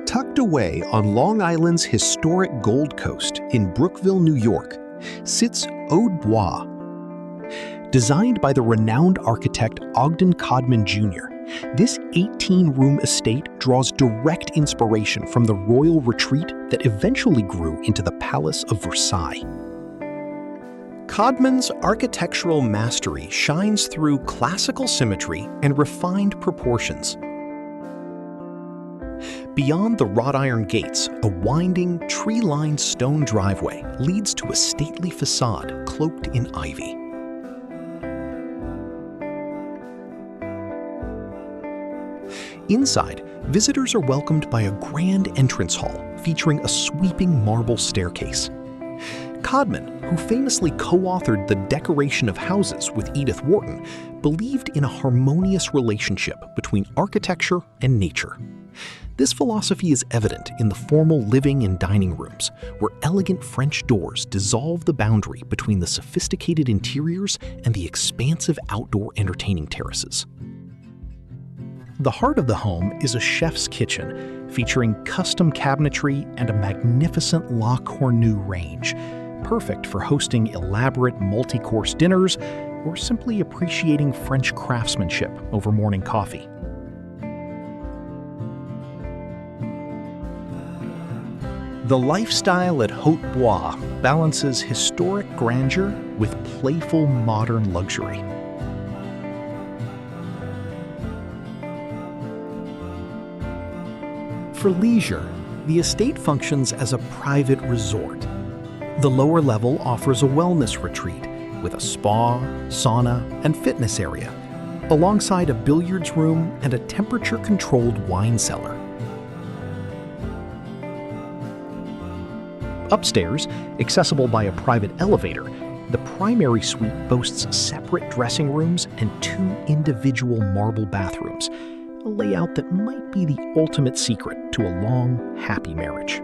Tucked away on Long Island's historic Gold Coast in Brookville, New York, sits Oldmoney. Designed by the renowned architect Ogden Codman Jr., this 18-room estate draws direct inspiration from the royal retreat that eventually grew into the Palace of Versailles. Codman's architectural mastery shines through classical symmetry and refined proportions. Beyond the wrought iron gates, a winding, tree-lined stone driveway leads to a stately facade cloaked in ivy. Inside, visitors are welcomed by a grand entrance hall featuring a sweeping marble staircase. Codman, who famously co-authored The Decoration of Houses with Edith Wharton, believed in a harmonious relationship between architecture and nature. This philosophy is evident in the formal living and dining rooms, where elegant French doors dissolve the boundary between the sophisticated interiors and the expansive outdoor entertaining terraces. The heart of the home is a chef's kitchen, featuring custom cabinetry and a magnificent La Cornue range, perfect for hosting elaborate multi-course dinners or simply appreciating French craftsmanship over morning coffee. The lifestyle at Oldmoney balances historic grandeur with playful modern luxury. For leisure, the estate functions as a private resort. The lower level offers a wellness retreat with a spa, sauna, and fitness area, alongside a billiards room and a temperature-controlled wine cellar. Upstairs, accessible by a private elevator, the primary suite boasts separate dressing rooms and 2 individual marble bathrooms, a layout that might be the ultimate secret to a long, happy marriage.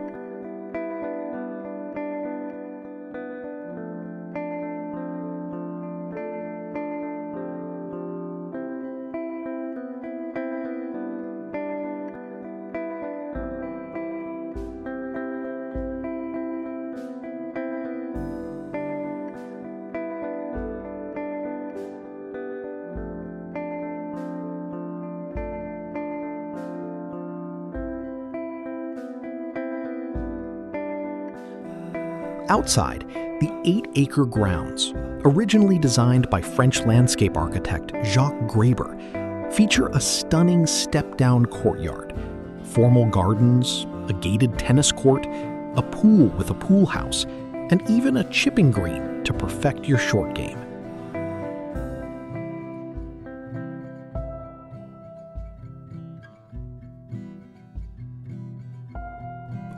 Outside, the 8-acre grounds, originally designed by French landscape architect Jacques Graber, feature a stunning step-down courtyard, formal gardens, a gated tennis court, a pool with a pool house, and even a chipping green to perfect your short game.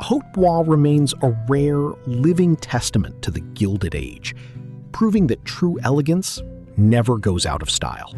Oldmoney remains a rare, living testament to the Gilded Age, proving that true elegance never goes out of style.